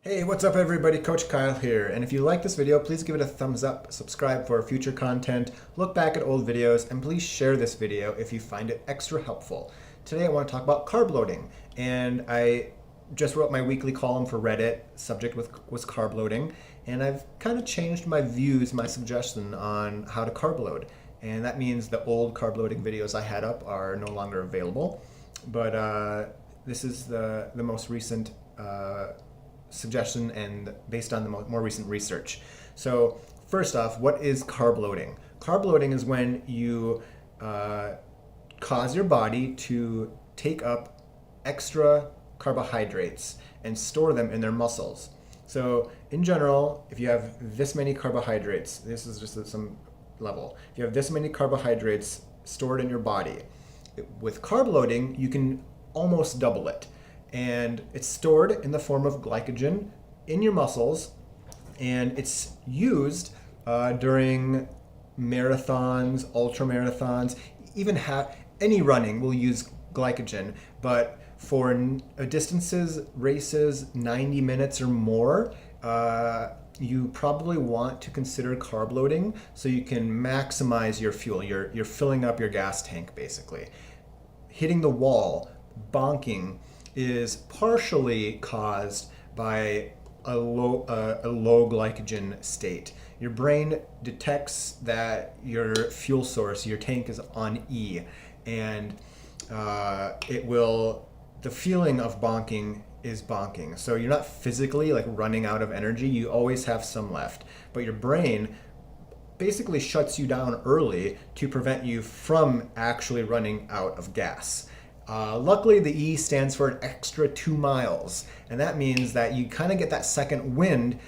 Hey, what's up everybody? Coach Kyle here, and if you like this video, please give it a thumbs up, subscribe for future content, look back at old videos, and please share this video if you find it extra helpful. Today I want to talk about carb loading, and I just wrote my weekly column for Reddit. Subject was carb loading, and I've kind of changed my views, my suggestion on how to carb load, and that means the old carb loading videos I had up are no longer available, but this is the most recent suggestion and based on the more recent research. So first off, what is carb loading? Carb loading is when you cause your body to take up extra carbohydrates and store them in their muscles. So in general, if you have this many carbohydrates, this is just at some level, if you have this many carbohydrates stored in your body, with carb loading, you can almost double it. And it's stored in the form of glycogen in your muscles, and it's used during marathons, ultra marathons, even any running will use glycogen, but for distances, races, 90 minutes or more, you probably want to consider carb loading so you can maximize your fuel. You're filling up your gas tank basically. Hitting the wall, bonking, is partially caused by a low glycogen state. Your brain detects that your fuel source, your tank, is on E, and the feeling of bonking is bonking. So you're not physically like running out of energy, you always have some left, but your brain basically shuts you down early to prevent you from actually running out of gas. Luckily, the E stands for an extra 2 miles, and that means that you kind of get that second wind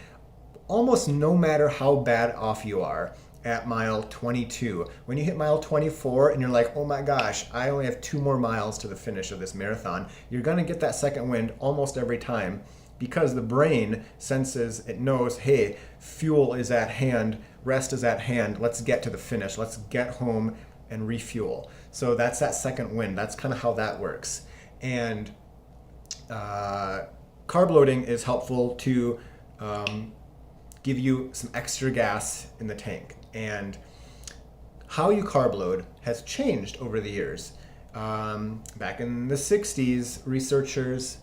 almost no matter how bad off you are at mile 22. When you hit mile 24 and you're like, oh my gosh, I only have 2 more miles to the finish of this marathon, you're going to get that second wind almost every time because the brain senses, it knows, hey, fuel is at hand, rest is at hand, let's get to the finish, let's get home and refuel. So that's that second wind. That's kind of how that works. And carb loading is helpful to give you some extra gas in the tank. And how you carb load has changed over the years. Back in the 60s, researchers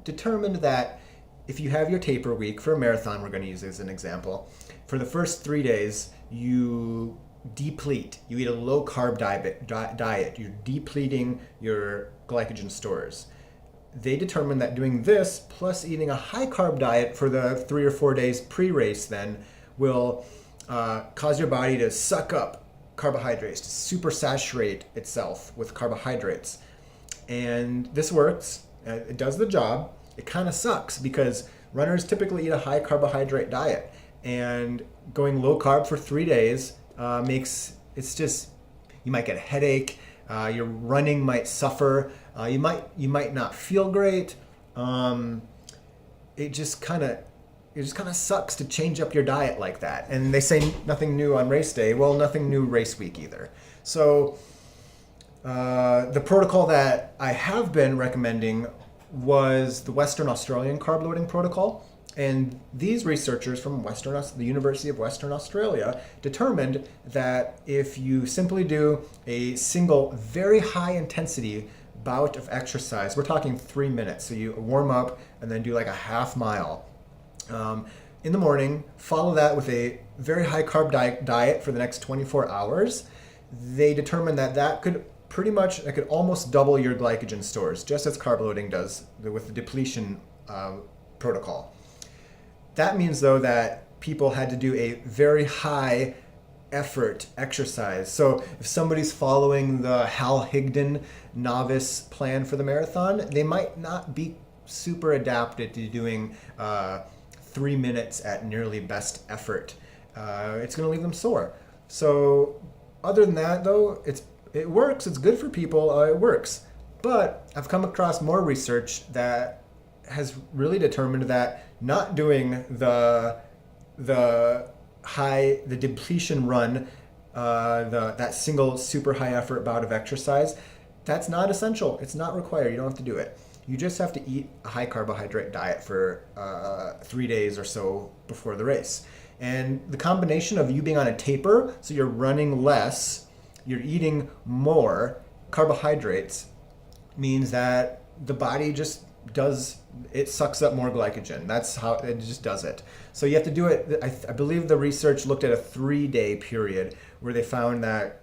determined that if you have your taper week for a marathon, we're going to use as an example, for the first 3 days, you deplete. You eat a low carb diet. You're depleting your glycogen stores. They determined that doing this plus eating a high carb diet for the 3 or 4 days pre-race then will cause your body to suck up carbohydrates, to super saturate itself with carbohydrates. And this works. It does the job. It kind of sucks because runners typically eat a high carbohydrate diet, and going low carb for 3 days it's just, you might get a headache, your running might suffer, you might not feel great. It just kind of sucks to change up your diet like that. And they say nothing new on race day. Well, nothing new race week either. So the protocol that I have been recommending was the Western Australian carb loading protocol. And these researchers from the University of Western Australia determined that if you simply do a single very high intensity bout of exercise, we're talking 3 minutes, so you warm up and then do like a half mile in the morning, follow that with a very high carb diet for the next 24 hours, they determined that could almost double your glycogen stores, just as carb loading does with the depletion protocol. That means, though, that people had to do a very high effort exercise. So if somebody's following the Hal Higdon novice plan for the marathon, they might not be super adapted to doing 3 minutes at nearly best effort. It's going to leave them sore. So other than that, though, it works. It's good for people. It works. But I've come across more research that has really determined that not doing the depletion run, that single super high effort bout of exercise, that's not essential. It's not required. You don't have to do it. You just have to eat a high carbohydrate diet for 3 days or so before the race. And the combination of you being on a taper, so you're running less, you're eating more carbohydrates, means that the body just it sucks up more glycogen. That's how it just does it. So you have to do it. I believe the research looked at a 3-day period where they found that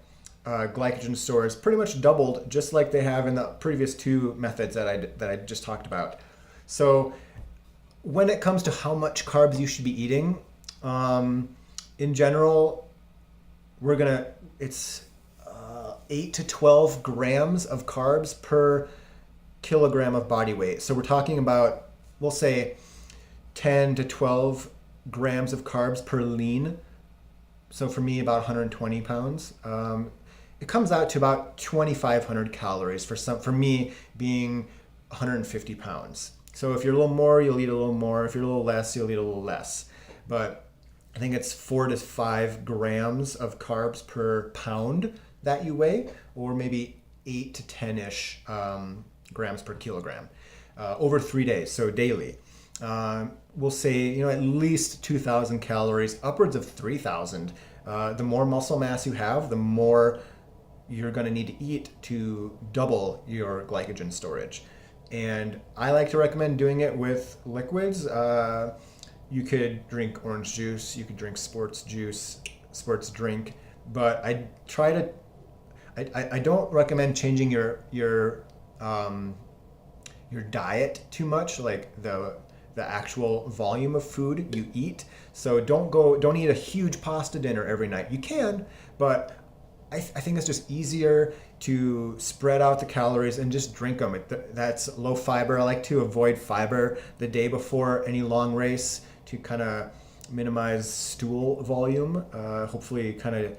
glycogen stores pretty much doubled, just like they have in the previous 2 methods that I just talked about. So when it comes to how much carbs you should be eating, in general, it's 8 to 12 grams of carbs per kilogram of body weight. So we're talking about, we'll say 10 to 12 grams of carbs per lean. So for me, about 120 pounds. It comes out to about 2,500 calories for me being 150 pounds. So if you're a little more, you'll eat a little more. If you're a little less, you'll eat a little less. But I think it's 4 to 5 grams of carbs per pound that you weigh, or maybe 8 to 10-ish grams per kilogram over 3 days, so daily. We'll say, at least 2,000 calories, upwards of 3,000. The more muscle mass you have, the more you're going to need to eat to double your glycogen storage. And I like to recommend doing it with liquids. You could drink orange juice, you could drink sports drink, but I don't recommend changing your diet too much, like the actual volume of food you eat. So don't eat a huge pasta dinner every night. You can, but I think it's just easier to spread out the calories and just drink them. That's low fiber. I like to avoid fiber the day before any long race to kind of minimize stool volume. Hopefully kind of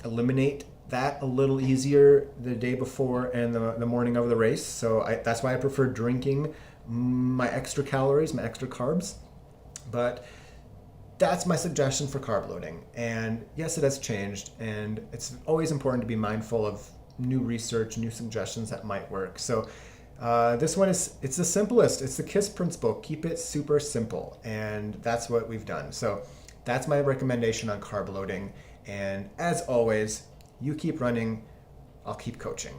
eliminate that a little easier the day before and the morning of the race. So that's why I prefer drinking my extra calories, my extra carbs. But that's my suggestion for carb loading. And yes, it has changed, and it's always important to be mindful of new research, new suggestions that might work. So this one it's the simplest. It's the KISS principle. Keep it super simple. And that's what we've done. So that's my recommendation on carb loading. And as always, you keep running, I'll keep coaching.